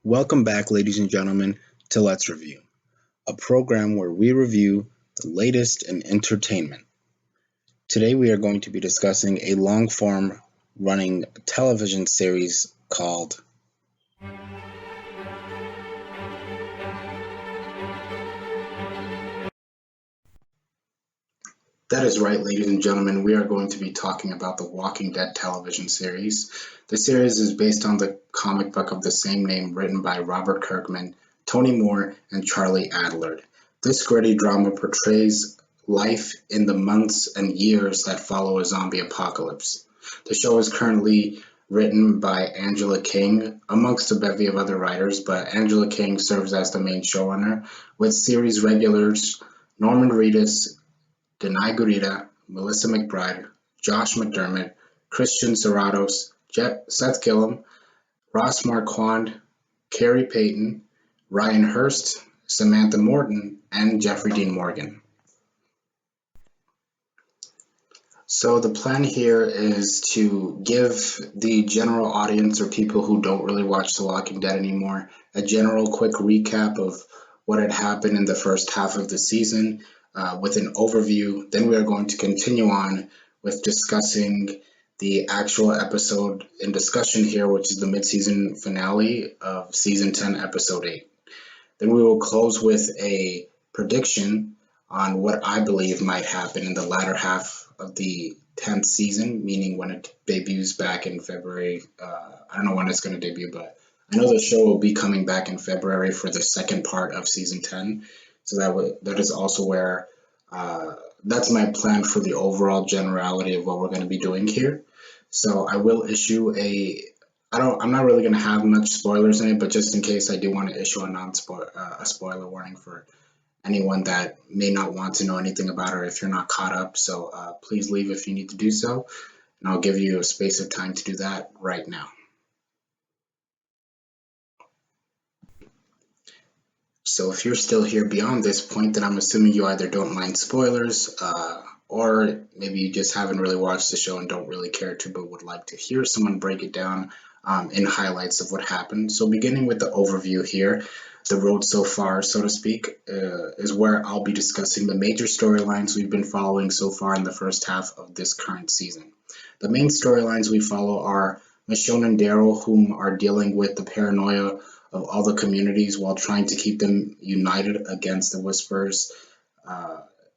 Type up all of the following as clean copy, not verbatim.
Welcome back, ladies and gentlemen, to Let's Review, a program where we review the latest in entertainment. Today we are going to be discussing a long-form running television series called That is right, ladies and gentlemen, we are going to be talking about the Walking Dead television series. The series is based on the comic book of the same name written by Robert Kirkman, Tony Moore, and Charlie Adlard. This gritty drama portrays life in the months and years that follow a zombie apocalypse. The show is currently written by Angela Kang, amongst a bevy of other writers, but Angela Kang serves as the main showrunner, with series regulars Norman Reedus, Denai Gurira, Melissa McBride, Josh McDermott, Christian Serratos, Seth Gillum, Ross Marquand, Carrie Payton, Ryan Hurst, Samantha Morton, and Jeffrey Dean Morgan. So the plan here is to give the general audience or people who don't really watch The Walking Dead anymore a general quick recap of what had happened in the first half of the season with an overview. Then we are going to continue on with discussing the actual episode in discussion here, which is the mid-season finale of season 10, episode 8. Then we will close with a prediction on what I believe might happen in the latter half of the 10th season, meaning when it debuts back in February. I don't know when it's going to debut, but I know the show will be coming back in February for the second part of season 10. So that is also where that's my plan for the overall generality of what we're going to be doing here. So I will issue I'm not really going to have much spoilers in it, but just in case I do want to issue a spoiler warning for anyone that may not want to know anything about it if you're not caught up. So please leave if you need to do so, and I'll give you a space of time to do that right now. So if you're still here beyond this point, then I'm assuming you either don't mind spoilers, or maybe you just haven't really watched the show and don't really care to, but would like to hear someone break it down in highlights of what happened. So beginning with the overview here, the road so far, so to speak, is where I'll be discussing the major storylines we've been following so far in the first half of this current season. The main storylines we follow are Michonne and Daryl, whom are dealing with the paranoia of all the communities while trying to keep them united against the Whisperers.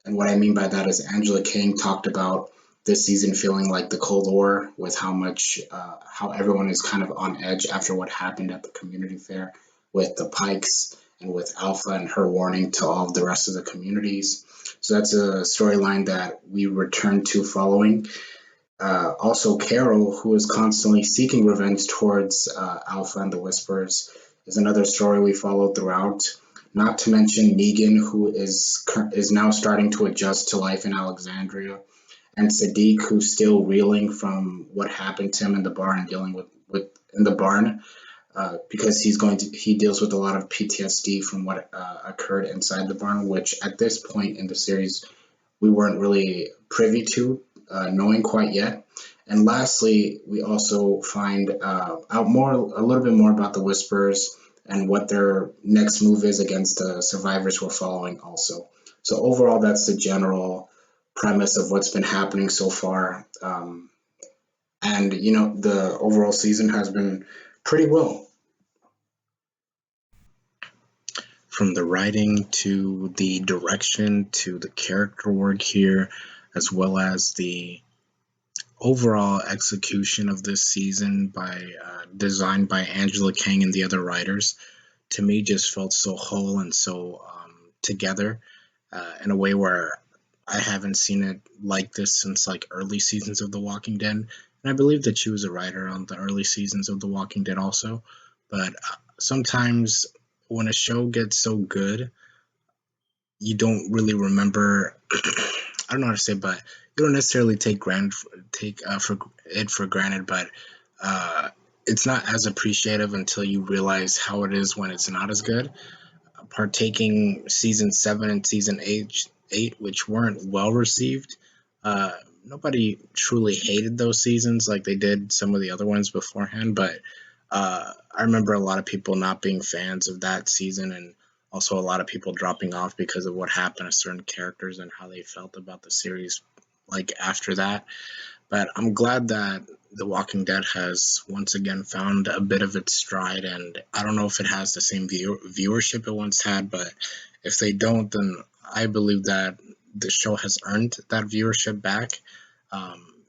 And what I mean by that is Angela Kang talked about this season feeling like the Cold War, with how everyone is kind of on edge after what happened at the community fair with the Pikes and with Alpha and her warning to all of the rest of the communities. So that's a storyline that we return to following. Also, Carol, who is constantly seeking revenge towards Alpha and the Whisperers, is another story we follow throughout. Not to mention Negan, who is now starting to adjust to life in Alexandria, and Sadiq, who's still reeling from what happened to him in the barn and dealing with in the barn, because he deals with a lot of PTSD from what occurred inside the barn, which at this point in the series we weren't really privy to knowing quite yet. And lastly, we also find out a little bit more about the Whisperers and what their next move is against the survivors we're following also. So overall, that's the general premise of what's been happening so far. And the overall season has been pretty well. From the writing to the direction to the character work here, as well as the overall execution of this season designed by Angela Kang and the other writers, to me just felt so whole and so together in a way where I haven't seen it like this since like early seasons of The Walking Dead. And I believe that she was a writer on the early seasons of The Walking Dead also. But sometimes when a show gets so good, you don't really remember. I don't know how to say, but you don't necessarily take for granted, but it's not as appreciative until you realize how it is when it's not as good. Partaking season 7 and season 8, which weren't well received. Nobody truly hated those seasons like they did some of the other ones beforehand, but I remember a lot of people not being fans of that season, and also a lot of people dropping off because of what happened to certain characters and how they felt about the series like after that. But I'm glad that The Walking Dead has once again found a bit of its stride, and I don't know if it has the same viewership it once had, but if they don't, then I believe that the show has earned that viewership back.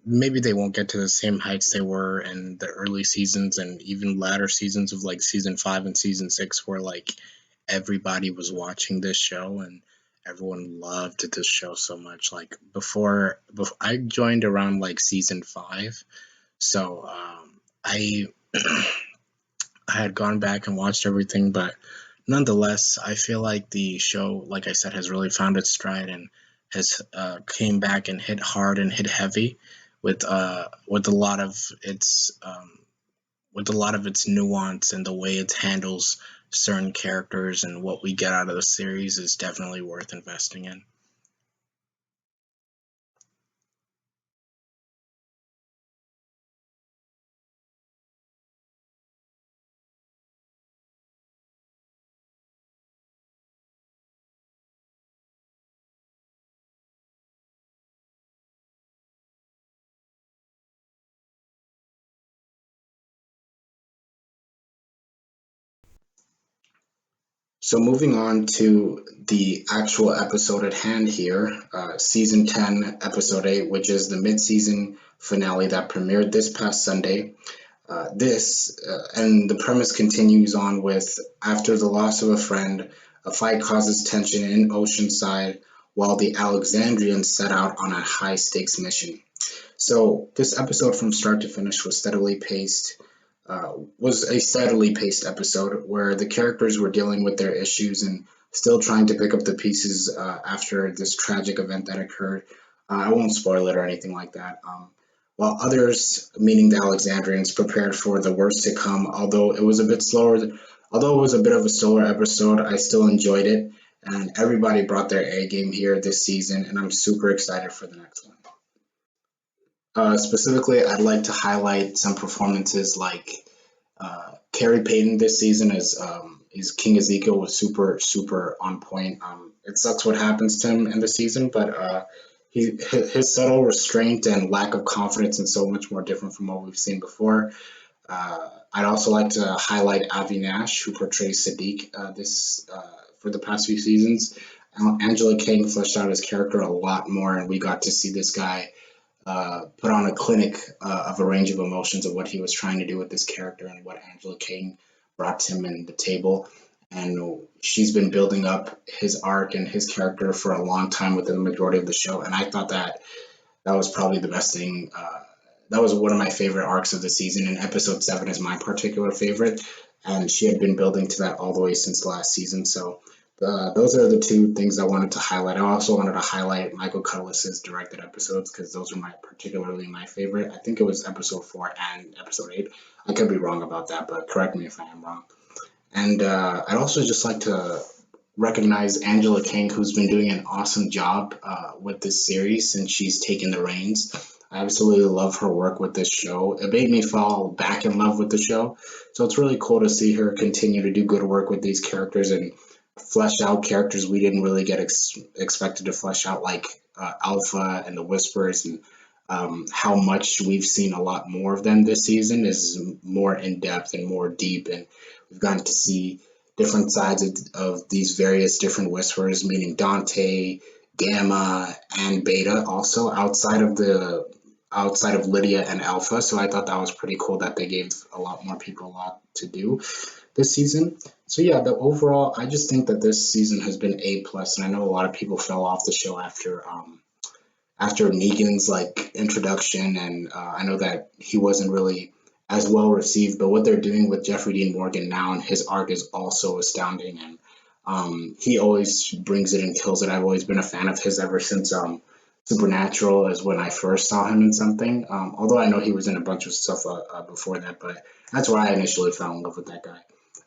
Maybe they won't get to the same heights they were in the early seasons and even latter seasons of like season 5 and season 6, where like everybody was watching this show and everyone loved this show so much. Like before I joined around like season 5, so I I had gone back and watched everything, but nonetheless, I feel like the show, like I said, has really found its stride and has came back and hit hard and hit heavy with a lot of its nuance, and the way it handles certain characters and what we get out of the series is definitely worth investing in. So moving on to the actual episode at hand here, season 10, episode 8, which is the mid-season finale that premiered this past Sunday. And the premise continues on with after the loss of a friend, a fight causes tension in Oceanside while the Alexandrians set out on a high stakes mission. So this episode from start to finish was a steadily paced episode where the characters were dealing with their issues and still trying to pick up the pieces after this tragic event that occurred. I won't spoil it or anything like that. While others, meaning the Alexandrians, prepared for the worst to come, although it was a bit of a slower episode, I still enjoyed it, and everybody brought their A game here this season, and I'm super excited for the next one. Specifically, I'd like to highlight some performances like Carrie Payton this season is King Ezekiel was super on point. It sucks what happens to him in the season, but his subtle restraint and lack of confidence is so much more different from what we've seen before. I'd also like to highlight Avi Nash, who portrays Sadiq this for the past few seasons. Angela Kang fleshed out his character a lot more, and we got to see this guy put on a clinic of a range of emotions of what he was trying to do with this character and what Angela King brought to him in the table. And she's been building up his arc and his character for a long time within the majority of the show. And I thought that was probably the best thing. That was one of my favorite arcs of the season, and episode 7 is my particular favorite. And she had been building to that all the way since last season. So those are the two things I wanted to highlight. I also wanted to highlight Michael Cutlass's directed episodes because those are particularly my favorite. I think it was episode 4 and episode 8. I could be wrong about that, but correct me if I am wrong. And I'd also just like to recognize Angela King, who's been doing an awesome job with this series since she's taken the reins. I absolutely love her work with this show. It made me fall back in love with the show. So it's really cool to see her continue to do good work with these characters and flesh out characters we didn't really get expected to flesh out, like Alpha and the Whispers, and how much we've seen a lot more of them this season is more in depth and more deep, and we've gotten to see different sides of these various different Whisperers, meaning Dante, Gamma, and Beta, also outside of Lydia and Alpha. So I thought that was pretty cool that they gave a lot more people a lot to do this season. So yeah, the overall, I just think that this season has been A plus, and I know a lot of people fell off the show after Negan's like introduction, and I know that he wasn't really as well received. But what they're doing with Jeffrey Dean Morgan now and his arc is also astounding, and he always brings it and kills it. I've always been a fan of his ever since Supernatural is when I first saw him in something. Although I know he was in a bunch of stuff before that, but that's where I initially fell in love with that guy.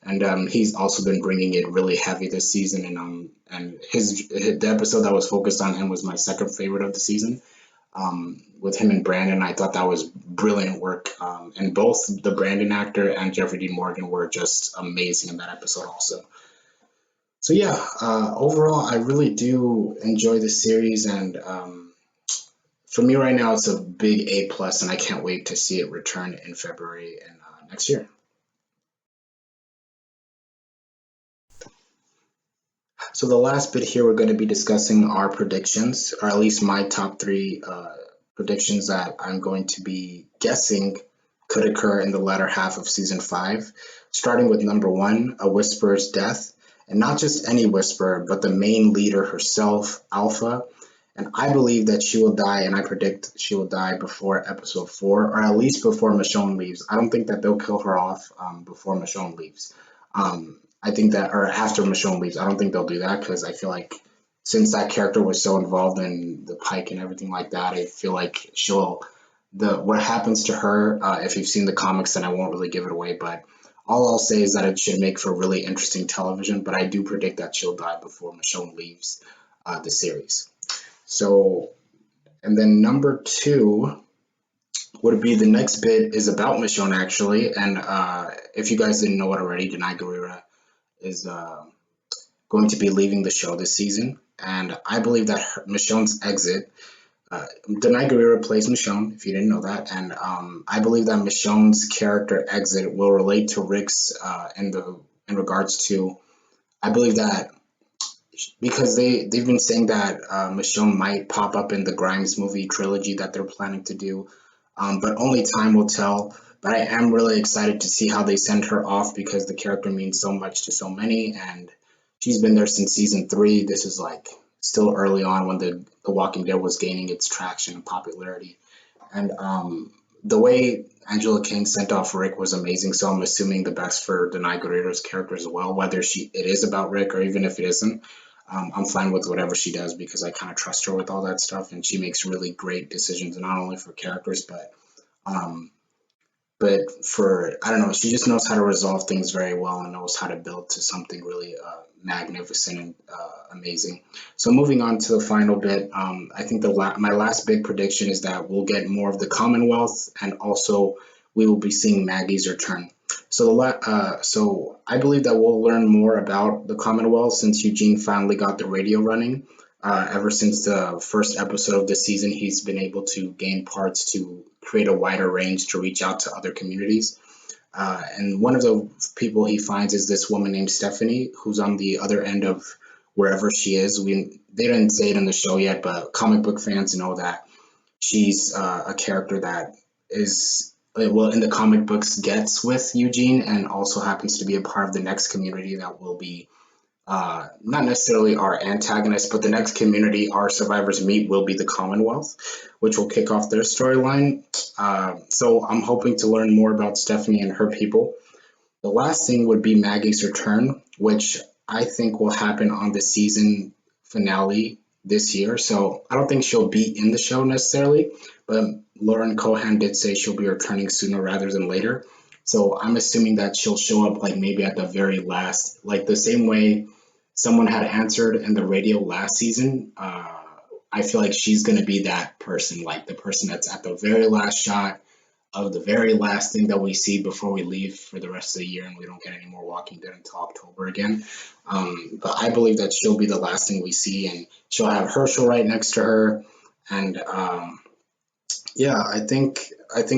And he's also been bringing it really heavy this season, and the episode that was focused on him was my second favorite of the season. with him and Brandon. I thought that was brilliant work. And both the Brandon actor and Jeffrey Dean Morgan were just amazing in that episode also. So yeah, overall, I really do enjoy the series, and for me right now, it's a big A plus, and I can't wait to see it return in February and next year. So the last bit here, we're going to be discussing our predictions, or at least my top three predictions that I'm going to be guessing could occur in the latter half of season 5. Starting with number 1, a Whisperer's death, and not just any Whisperer, but the main leader herself, Alpha. And I believe that she will die, and I predict she will die before episode 4, or at least before Michonne leaves. I don't think that they'll kill her off before Michonne leaves. I think that, or after Michonne leaves, I don't think they'll do that, because I feel like since that character was so involved in the Pike and everything like that, I feel like what happens to her, if you've seen the comics, then I won't really give it away, but all I'll say is that it should make for really interesting television, but I do predict that she'll die before Michonne leaves the series. So, and then number 2 would be the next bit is about Michonne actually, and if you guys didn't know it already, Denai Guerrera is going to be leaving the show this season, and I believe that Michonne's exit, Denai Guerrera plays Michonne, if you didn't know that, and I believe that Michonne's character exit will relate to Rick's in regards to, I believe that because they've been saying that Michonne might pop up in the Grimes movie trilogy that they're planning to do, but only time will tell. But I am really excited to see how they send her off, because the character means so much to so many, and she's been there since season 3. This is like still early on when the Walking Dead was gaining its traction and popularity, and the way Angela Kang sent off Rick was amazing. So I'm assuming the best for Denai Guerrera's character as well, whether it is about Rick or even if it isn't. I'm fine with whatever she does, because I kind of trust her with all that stuff, and she makes really great decisions, not only for characters, um, but for, I don't know, she just knows how to resolve things very well and knows how to build to something really magnificent and amazing. So moving on to the final bit, I think my last big prediction is that we'll get more of the Commonwealth, and also we will be seeing Maggie's return. So I believe that we'll learn more about the Commonwealth since Eugene finally got the radio running. Ever since the first episode of this season, he's been able to gain parts to create a wider range to reach out to other communities. And one of the people he finds is this woman named Stephanie, who's on the other end of wherever she is. They didn't say it in the show yet, but comic book fans know that she's a character that is, well, in the comic books, gets with Eugene, and also happens to be a part of the next community that will be not necessarily our antagonist, but the next community our survivors meet will be the Commonwealth, which will kick off their storyline. So I'm hoping to learn more about Stephanie and her people. The last thing would be Maggie's return, which I think will happen on the season finale this year. So I don't think she'll be in the show necessarily, but Lauren Cohan did say she'll be returning sooner rather than later. So I'm assuming that she'll show up like maybe at the very last, like the same way someone had answered in the radio last season. I feel like she's going to be that person, like the person that's at the very last shot of the very last thing that we see before we leave for the rest of the year, and we don't get any more Walking Dead until October again. But I believe that she'll be the last thing we see, and she'll have Herschel right next to her. And yeah, I think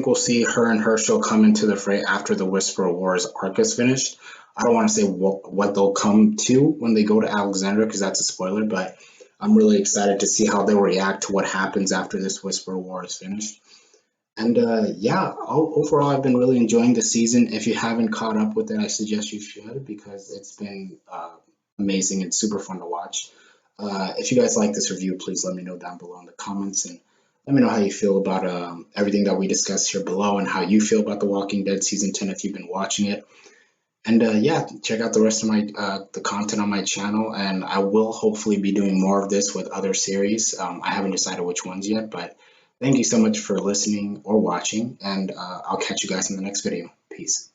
we'll see her and Herschel come into the fray after the Whisperer Wars arc is finished. I don't want to say what they'll come to when they go to Alexandria, because that's a spoiler, but I'm really excited to see how they'll react to what happens after this Whisperer War is finished. And yeah, overall, I've been really enjoying the season. If you haven't caught up with it, I suggest you should, because it's been amazing and super fun to watch. If you guys like this review, please let me know down below in the comments, and let me know how you feel about everything that we discussed here below, and how you feel about The Walking Dead Season 10 if you've been watching it. And yeah, check out the rest of my the content on my channel, and I will hopefully be doing more of this with other series. I haven't decided which ones yet, but thank you so much for listening or watching, and I'll catch you guys in the next video. Peace.